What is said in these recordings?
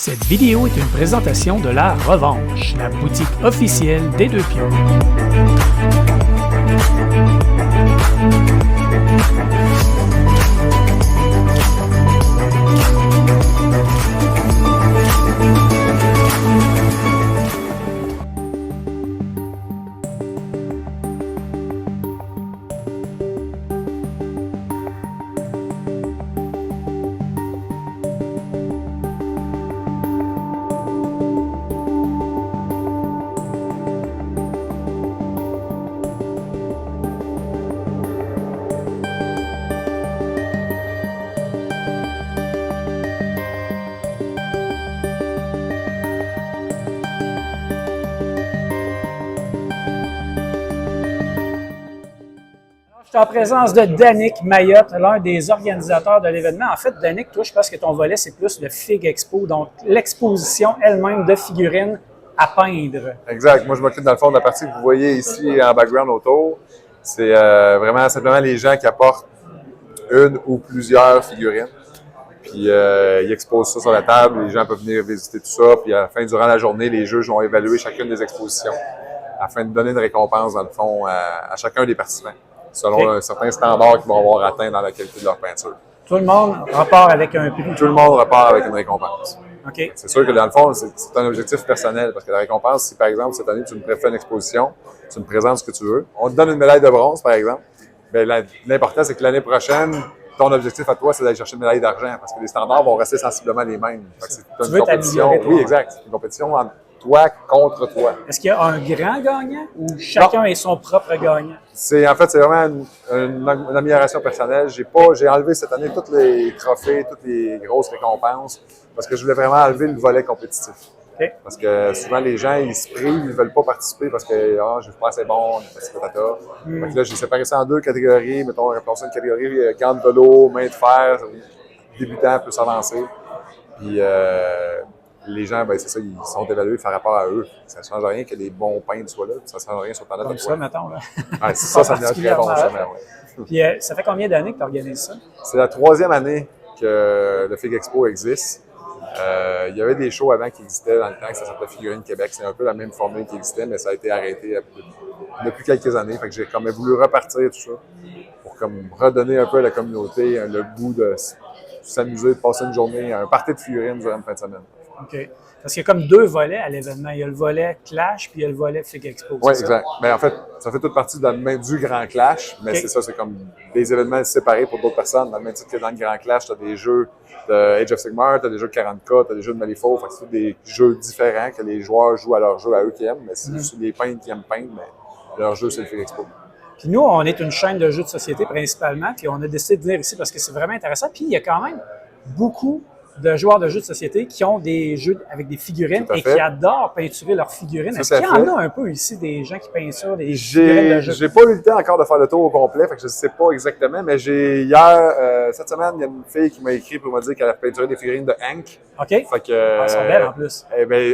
Cette vidéo est une présentation de La Revanche, la boutique officielle des Deux Pions. Je suis en présence de Danick Mayotte, l'un des organisateurs de l'événement. En fait, Danick, toi, je pense que ton volet, c'est plus le Fig Expo, donc l'exposition elle-même de figurines à peindre. Exact. Moi, je m'occupe dans le fond de la partie que vous voyez ici en background autour. C'est vraiment simplement les gens qui apportent une ou plusieurs figurines. Puis ils exposent ça sur la table, les gens peuvent venir visiter tout ça. Puis à la fin, durant la journée, les juges vont évaluer chacune des expositions afin de donner une récompense, dans le fond, à chacun des participants, selon un certain standard qu'ils vont avoir atteint dans la qualité de leur peinture. Tout le monde repart avec un prix. Tout le monde repart avec une récompense. OK. C'est sûr que dans le fond, c'est un objectif personnel parce que la récompense, si par exemple cette année tu me fais une exposition, tu me présentes ce que tu veux, on te donne une médaille de bronze par exemple, bien, l'important c'est que l'année prochaine, ton objectif à toi, c'est d'aller chercher une médaille d'argent parce que les standards vont rester sensiblement les mêmes. C'est une compétition. Oui, exact. C'est une compétition entre toi contre toi. Est-ce qu'il y a un grand gagnant ou chacun est son propre gagnant? En fait, c'est vraiment une amélioration personnelle. J'ai enlevé cette année tous les trophées, toutes les grosses récompenses parce que je voulais vraiment enlever le volet compétitif. Okay. Parce que souvent, les gens, ils se privent, ils ne veulent pas participer parce que je ne suis pas assez bon, Donc là, j'ai séparé ça en deux catégories. Mettons, on ça une catégorie gants de vélo, main de fer, débutant plus avancé. Puis les gens, ben c'est ça, ils sont évalués par rapport à eux. Ça ne change rien que les bons peintres soient là, ça ne change rien sur ta note. Comme ça, mettons. Là. Ouais, ça devient très bon. Puis ça fait combien d'années que tu organises ça? C'est la 3e année que le Fig Expo existe. Il y avait des shows avant qui existaient dans le temps, que ça s'appelait Figurines Québec. C'est un peu la même formule qui existait, mais ça a été arrêté depuis quelques années. Fait que j'ai comme voulu repartir tout ça pour comme redonner un peu à la communauté le goût de s'amuser, de passer une journée, un party de figurines durant une fin de semaine. OK. Parce qu'il y a comme deux volets à l'événement. Il y a le volet Clash puis il y a le volet Fig Expo. Oui, exact. Mais en fait, ça fait toute partie du Grand Clash, mais c'est ça, c'est comme des événements séparés pour d'autres personnes. Dans le même titre que dans le Grand Clash, tu as des jeux de Age of Sigmar, tu as des jeux de 40K, tu as des jeux de Malifaux. Fait que c'est des jeux différents que les joueurs jouent à leur jeu, à eux qui aiment, mais c'est juste les peintres qui aiment peindre, mais leur jeu, c'est le Fig Expo. Puis nous, on est une chaîne de jeux de société principalement, puis on a décidé de venir ici parce que c'est vraiment intéressant. Puis il y a quand même beaucoup de joueurs de jeux de société qui ont des jeux avec des figurines et qui adorent peinturer leurs figurines. Est-ce qu'il y en a un peu ici, des gens qui peinturent des figurines de jeux? J'ai pas eu le temps encore de faire le tour au complet, fait que je ne sais pas exactement, mais cette semaine, il y a une fille qui m'a écrit pour me dire qu'elle a peinturé des figurines de Hank. OK. Fait que, elles sont belles en plus.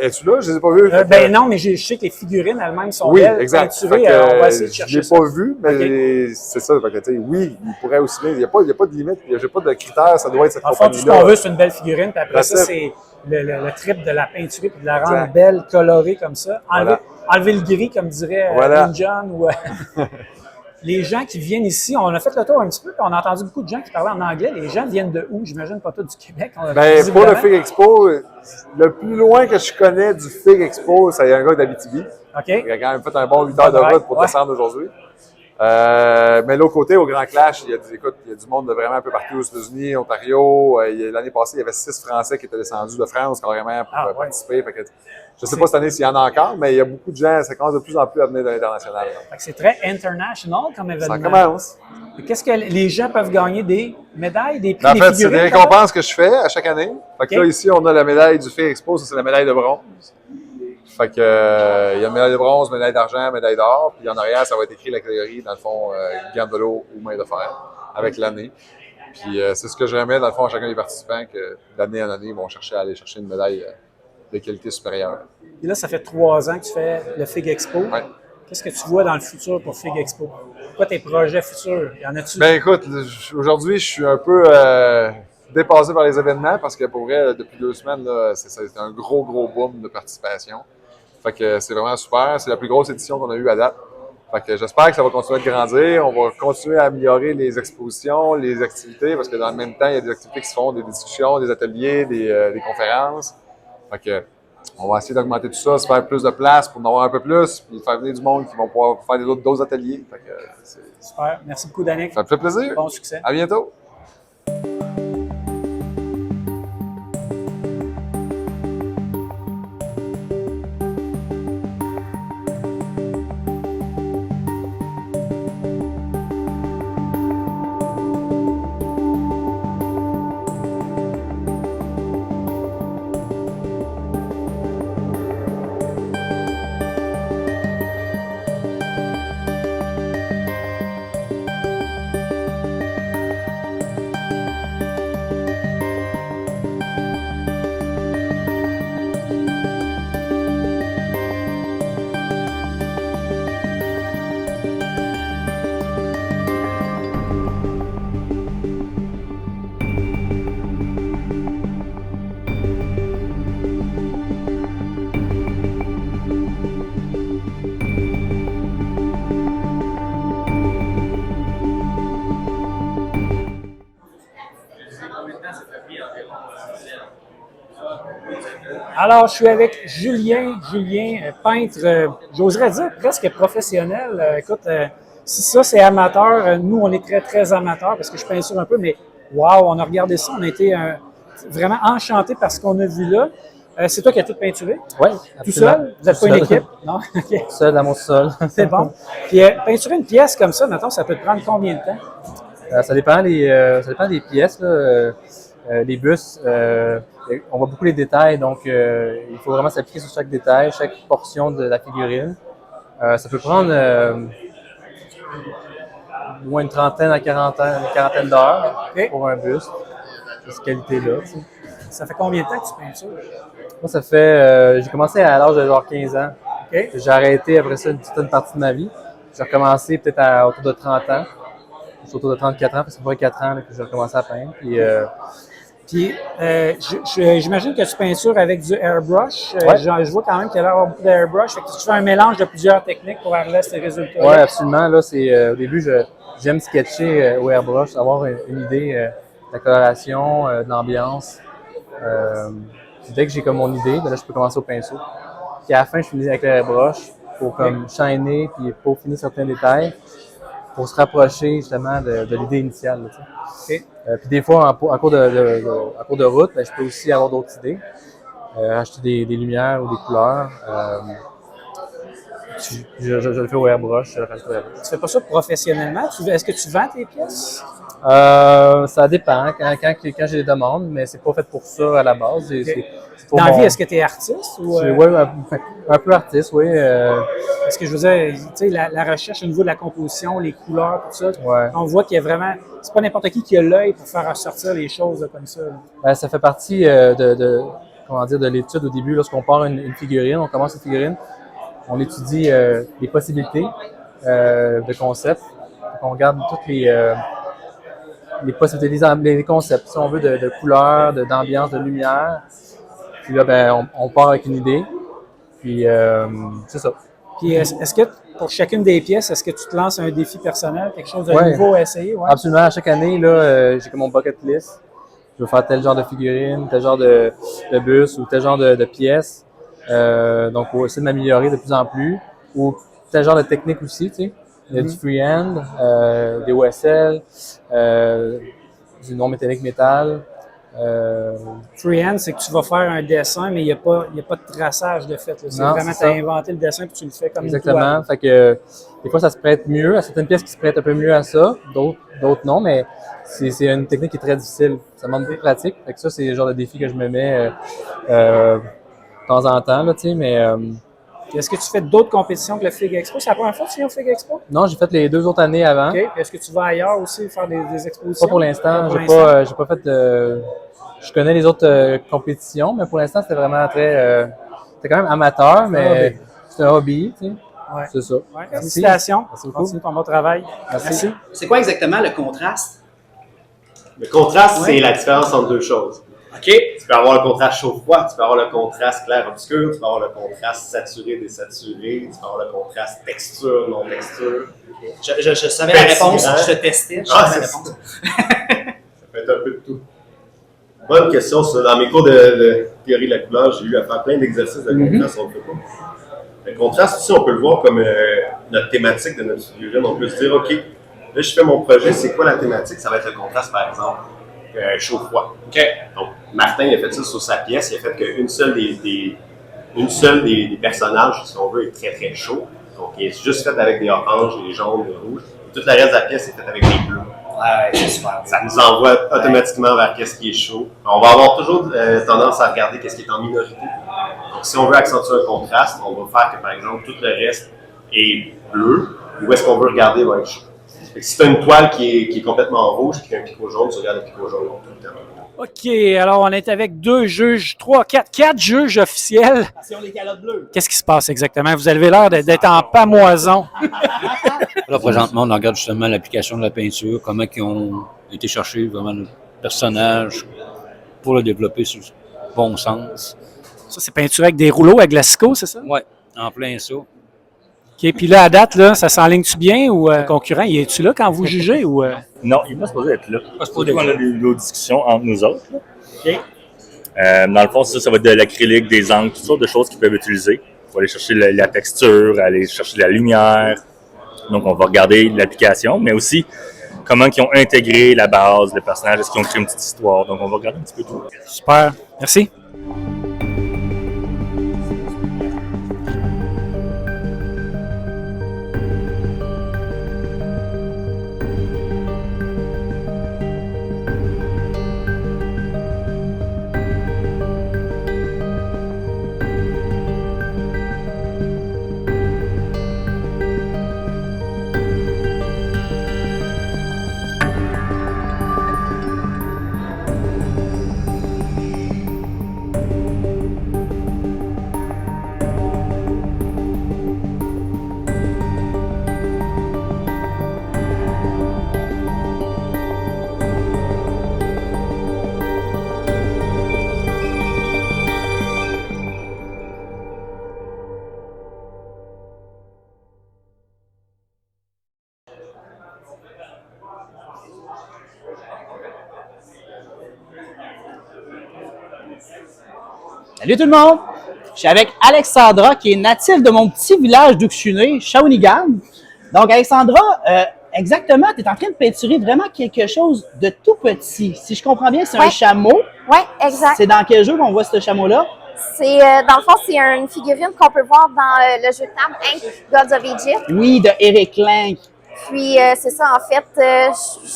Es-tu là? Je les ai pas vues. Non, mais je sais que les figurines elles-mêmes sont oui, belles, exact. peinturées. On va essayer de chercher ça. Je l'ai pas vu, mais c'est ça. Fait que, oui, il pourrait aussi bien. Il n'y a pas de limite, il n'y a pas de critères, ça doit être cette compagnie-là. En fait, tout ce qu'on veut, c'est une belle figurine, puis après ça, c'est le trip de la peinture puis de la rendre belle, colorée comme ça. Enlever le gris, comme dirait John. Ou, les gens qui viennent ici, on a fait le tour un petit peu, puis on a entendu beaucoup de gens qui parlaient en anglais. Les gens viennent de où? J'imagine pas tous du Québec. Pour le Fig Expo, le plus loin que je connais du Fig Expo, c'est un gars d'Abitibi. OK. Il a quand même fait un bon 8 heures de route pour descendre aujourd'hui. Mais l'autre côté, au Grand Clash, il y a du monde de vraiment un peu partout aux États-Unis, Ontario. L'année passée, il y avait 6 Français qui étaient descendus de France carrément pour participer. Fait que, je ne sais pas cette année s'il y en a encore, mais il y a beaucoup de gens, ça commence de plus en plus à venir de l'international. C'est très international comme événement. Ça commence. Qu'est-ce que les gens peuvent gagner? Des médailles, des prix, des figurines? C'est des récompenses que je fais à chaque année. Fait que là, ici, on a la médaille du Fig Expo, ça c'est la médaille de bronze. Fait que, il y a médaille de bronze, médaille d'argent, médaille d'or. Puis en arrière, ça va être écrit la catégorie, dans le fond, gants de vélo ou main de fer, avec l'année. Puis c'est ce que je remets, dans le fond, à chacun des participants, que d'année en année, ils vont chercher à aller chercher une médaille de qualité supérieure. Et là, ça fait 3 ans que tu fais le Fig Expo. Ouais. Qu'est-ce que tu vois dans le futur pour Fig Expo? Quoi tes projets futurs? Y en a-tu? Ben écoute, aujourd'hui, je suis un peu dépassé par les événements parce que pour vrai, depuis 2 semaines, c'est un gros boom de participation. Fait que c'est vraiment super. C'est la plus grosse édition qu'on a eue à date. Fait que j'espère que ça va continuer de grandir. On va continuer à améliorer les expositions, les activités, parce que dans le même temps, il y a des activités qui se font, des discussions, des ateliers, des conférences. Fait que on va essayer d'augmenter tout ça, se faire plus de place pour en avoir un peu plus, puis faire venir du monde qui vont pouvoir faire d'autres ateliers. Fait que, super. Merci beaucoup, Danick. Ça me fait plaisir. Bon succès. À bientôt. Alors, je suis avec Julien, peintre, j'oserais dire presque professionnel. Écoute, si ça c'est amateur, nous on est très amateur parce que je peinture un peu, mais wow, on a regardé ça, on a été vraiment enchantés par ce qu'on a vu là. C'est toi qui as tout peinturé? Oui, tout seul? Vous n'êtes pas une équipe? Non? Tout seul dans mon sol. C'est bon. Puis peinturer une pièce comme ça, maintenant, ça peut te prendre combien de temps? Ça dépend des pièces, là. Les bustes, on voit beaucoup les détails, donc il faut vraiment s'appliquer sur chaque détail, chaque portion de la figurine. Ça peut prendre au moins une trentaine à quarantaine d'heures pour un buste de cette qualité-là. Tu sais. Ça fait combien de temps que tu peintures? Moi, ça fait... j'ai commencé à l'âge de genre 15 ans. Okay. J'ai arrêté après ça une certaine partie de ma vie. J'ai recommencé peut-être autour de 30 ans. Autour de 34 ans, parce que ça fait 4 ans là, que j'ai recommencé à peindre. Puis, j'imagine que tu peintures avec du airbrush. Ouais. Je vois quand même qu'il y a l'air d'avoir beaucoup d'airbrush. Fait que tu fais un mélange de plusieurs techniques pour arriver à ces résultats. Oui, absolument. Là, au début, j'aime sketcher au airbrush, avoir une idée de la coloration, de l'ambiance. Puis dès que j'ai comme mon idée, ben là, je peux commencer au pinceau. Puis à la fin, je finis avec le airbrush pour comme shiner puis pour finir certains détails, pour se rapprocher justement de l'idée initiale. Là, okay. Puis des fois, en cours de route, ben, je peux aussi avoir d'autres idées. Acheter des lumières ou des couleurs. Je le fais au airbrush, je le rajoute au airbrush. Tu fais pas ça professionnellement? Est-ce que tu vends tes pièces? Ça dépend quand j'ai des demandes, mais c'est pas fait pour ça à la base. Okay. Dans la vie, est-ce que tu es artiste? Oui, un peu artiste, oui. Parce que je veux dire, tu sais, la recherche au niveau de la composition, les couleurs, tout ça, ouais. On voit qu'il y a vraiment... C'est pas n'importe qui a l'œil pour faire ressortir les choses là, comme ça. Ben, ça fait partie de l'étude au début. Lorsqu'on part une figurine, on commence une figurine, on étudie les possibilités de concepts. On regarde toutes les possibilités, les concepts, si on veut, de couleurs, d'ambiance, de lumière. Puis là, ben, on part avec une idée. Puis, c'est ça. Puis, est-ce que pour chacune des pièces, est-ce que tu te lances un défi personnel, quelque chose de nouveau à essayer? Ouais. Absolument. À chaque année, là, j'ai comme mon bucket list. Je veux faire tel genre de figurine, tel genre de bus ou tel genre de pièces. Donc, on va essayer de m'améliorer de plus en plus. Ou tel genre de technique aussi, tu sais. Il y a du freehand, des OSL, du non-métallique métal. Freehand, c'est que tu vas faire un dessin, mais il n'y a pas de traçage de fait. C'est vraiment, tu as inventé le dessin et tu le fais comme exactement. Une toile. Fait que des fois, ça se prête mieux. À certaines pièces qui se prêtent un peu mieux à ça, d'autres non, mais c'est une technique qui est très difficile. Ça demande beaucoup de pratique. Fait que ça, c'est le genre de défi que je me mets de temps en temps, là, tu sais, mais... Est-ce que tu fais d'autres compétitions que le Fig Expo? C'est la première fois que tu viens au Fig Expo? Non, j'ai fait les 2 autres années avant. OK. Est-ce que tu vas ailleurs aussi faire des expositions? Pas pour l'instant. J'ai pas fait de... Je connais les autres compétitions, mais pour l'instant, c'était vraiment c'était quand même amateur, mais c'est un hobby, tu sais. Ouais. C'est ça. Ouais. Félicitations. Merci beaucoup. Continue ton bon travail. Merci. C'est quoi exactement le contraste Le contraste, c'est la différence entre deux choses. OK. Tu peux avoir le contraste chaud-froid, tu peux avoir le contraste clair-obscur, tu peux avoir le contraste saturé-désaturé, tu peux avoir le contraste texture-non-texture. Je savais la réponse, je te testais, je savais la c'est réponse. Ça peut être un peu de tout. Bonne question. Dans mes cours de théorie de la couleur, j'ai eu à faire plein d'exercices de contraste, on le fait pas. Le contraste aussi, on peut le voir comme notre thématique de notre figurine. On peut se dire, OK, là, je fais mon projet, c'est quoi la thématique? Ça va être le contraste, par exemple, chaud-froid. OK. Donc, Martin, il a fait ça sur sa pièce. Il a fait qu'une seule des personnages, si on veut, est très, très chaud. Donc, il est juste fait avec des oranges, des jaunes, des rouges. Tout le reste de la pièce est fait avec des bleus. Ouais, c'est super. Ça nous envoie automatiquement vers qu'est-ce qui est chaud. On va avoir toujours tendance à regarder qu'est-ce qui est en minorité. Donc, si on veut accentuer un contraste, on va faire que, par exemple, tout le reste est bleu. Où est-ce qu'on veut regarder va être chaud. Fait que si tu as une toile qui est complètement rouge et qui a un picot jaune, tu regardes le picot jaune tout le temps. OK, alors on est avec 2 juges, 4 juges officiels. Attention les calottes bleues. Qu'est-ce qui se passe exactement? Vous avez l'air d'être en pamoison. Là, présentement, on regarde justement l'application de la peinture, comment ils ont été chercher vraiment le personnage pour le développer sur le bon sens. Ça, c'est peinturé avec des rouleaux à Glasgow, c'est ça? Oui, en plein ça. OK, puis là, à date, là, ça s'enligne-tu bien ou le concurrent, il est-tu là quand vous jugez? Ou, Non, il n'est pas supposé être là. Pas supposé On être a des discussions entre nous autres. Là. OK. Dans le fond, ça va être de l'acrylique, des encres, toutes sortes de choses qu'ils peuvent utiliser. Il faut aller chercher la texture, aller chercher la lumière. Donc, on va regarder l'application, mais aussi comment ils ont intégré la base, le personnage, est-ce qu'ils ont créé une petite histoire. Donc, on va regarder un petit peu tout. Super, merci. Salut tout le monde! Je suis avec Alexandra, qui est native de mon petit village d'où je suis né, Shawinigan. Donc, Alexandra, exactement, tu es en train de peinturer vraiment quelque chose de tout petit. Si je comprends bien, c'est un chameau. Oui, exact. C'est dans quel jeu qu'on voit ce chameau-là? C'est, dans le fond, c'est une figurine qu'on peut voir dans le jeu de table Ink Gods of Egypt. Oui, de Eric Lang. Puis, c'est ça, en fait,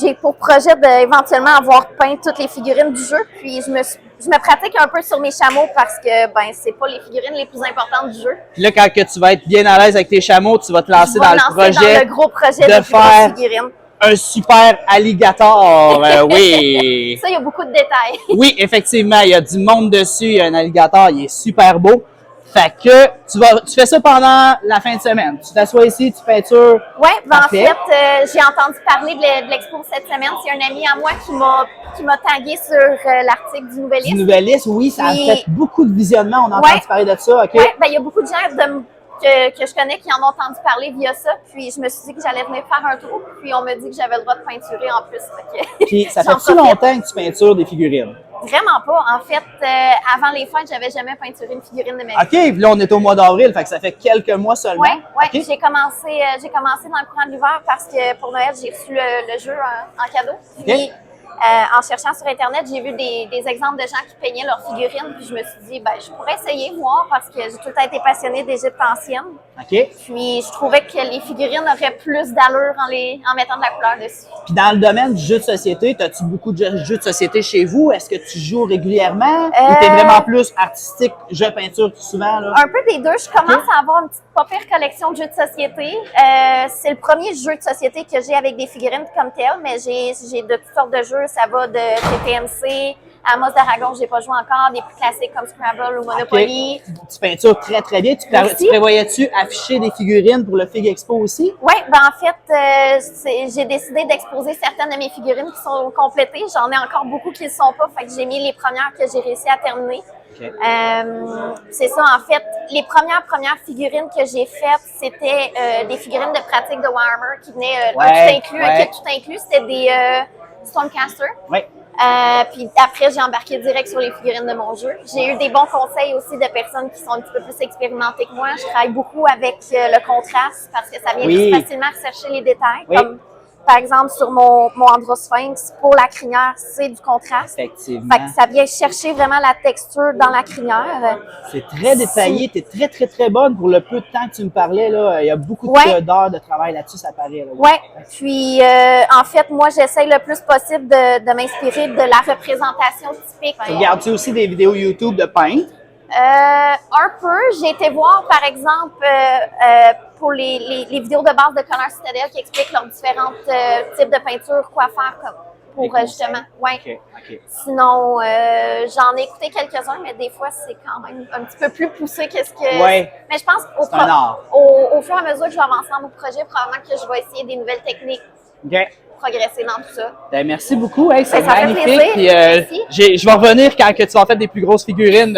j'ai pour projet d'éventuellement avoir peint toutes les figurines du jeu. Puis, je me pratique un peu sur mes chameaux parce que, ben, c'est pas les figurines les plus importantes du jeu. Puis là, quand que tu vas être bien à l'aise avec tes chameaux, tu vas te lancer dans le projet dans le gros projet de de faire figurines. un super alligator. Oui! Ça, il y a beaucoup de détails. Oui, effectivement, il y a du monde dessus, il y a un alligator, il est super beau. Fait que tu fais ça pendant la fin de semaine. Tu t'assois ici, tu peintures. Oui, ben en Parfait. fait, j'ai entendu parler de l'expo cette semaine. C'est un ami à moi qui m'a tagué sur l'article du Nouvelliste. Du Nouvelliste, oui, ça a Puis- fait beaucoup de visionnements. On a entendu parler de ça, OK? Oui, ben il y a beaucoup de gens que je connais qui en ont entendu parler via ça. Puis je me suis dit que j'allais venir faire un tour. Puis on m'a dit que j'avais le droit de peinturer en plus. Fait que Puis ça j'en fait-tu profite. longtemps que tu peintures des figurines? Vraiment pas. En fait, avant les fêtes, j'avais jamais peinturé une figurine de ma OK, vie. puis là, on est au mois d'avril, fait que ça fait quelques mois seulement. Oui, OK? j'ai commencé dans le courant de l'hiver parce que pour Noël, j'ai reçu le jeu en cadeau. Puis, en cherchant sur Internet, j'ai vu des exemples de gens qui peignaient leurs figurines. Puis je me suis dit, ben, je pourrais essayer, voir, parce que j'ai tout le temps été passionnée d'Égypte ancienne. OK? Puis je trouvais que les figurines auraient plus d'allure en mettant de la couleur dessus. Puis dans le domaine du jeu de société, as-tu beaucoup de jeux de société chez vous? Est-ce que tu joues régulièrement? Ou t'es vraiment plus artistique, jeu peinture tout souvent? Là? Un peu des deux. Je commence à avoir une petite pas pire collection de jeux de société. C'est le premier jeu de société que j'ai avec des figurines comme tel, mais j'ai de toutes sortes de jeux. Ça va de TTMC Amos d'Aragon, j'ai pas joué encore. Des plus classiques comme Scrabble ou Monopoly. Ok. Tu peintures très, très bien. Tu Merci. prévoyais-tu afficher des figurines pour le Fig Expo aussi? Oui, ben en fait, j'ai décidé d'exposer certaines de mes figurines qui sont complétées. J'en ai encore beaucoup qui ne le sont pas, fait que j'ai mis les premières que j'ai réussi à terminer. Okay. C'est ça, en fait, les premières figurines que j'ai faites, c'était des figurines de pratique de Warhammer qui venaient un tout inclus, un kit tout inclus. C'était des Stormcaster. Ouais. Puis après, j'ai embarqué direct sur les figurines de mon jeu. J'ai eu des bons conseils aussi de personnes qui sont un petit peu plus expérimentées que moi. Je travaille beaucoup avec le contraste parce que ça vient plus facilement rechercher les détails. Oui. Comme, par exemple, sur mon Androsphinx, pour la crinière, c'est du contraste. Effectivement. Fait que ça vient chercher vraiment la texture dans la crinière. C'est très détaillé. Tu es très, très, très bonne pour le peu de temps que tu me parlais. Là. Il y a beaucoup d'heures de travail là-dessus, ça paraît. Oui. Puis, en fait, moi, j'essaye le plus possible de m'inspirer de la représentation typique. Tu regardes-tu aussi des vidéos YouTube de peintre? Un peu. J'ai été voir, par exemple, pour les vidéos de base de Color Citadel qui expliquent leurs différents types de peinture, quoi faire pour justement. Ouais. Okay. Sinon, j'en ai écouté quelques-uns, mais des fois, c'est quand même un petit peu plus poussé que ce que. Ouais. Mais je pense C'est un art. Au fur et à mesure que je vais avancer dans mon projet, probablement que je vais essayer des nouvelles techniques. OK. Progresser dans tout ça. Ben, merci beaucoup. Hey, c'est Ben, ça fait magnifique. plaisir. Puis, je vais revenir quand que tu vas en faire des plus grosses figurines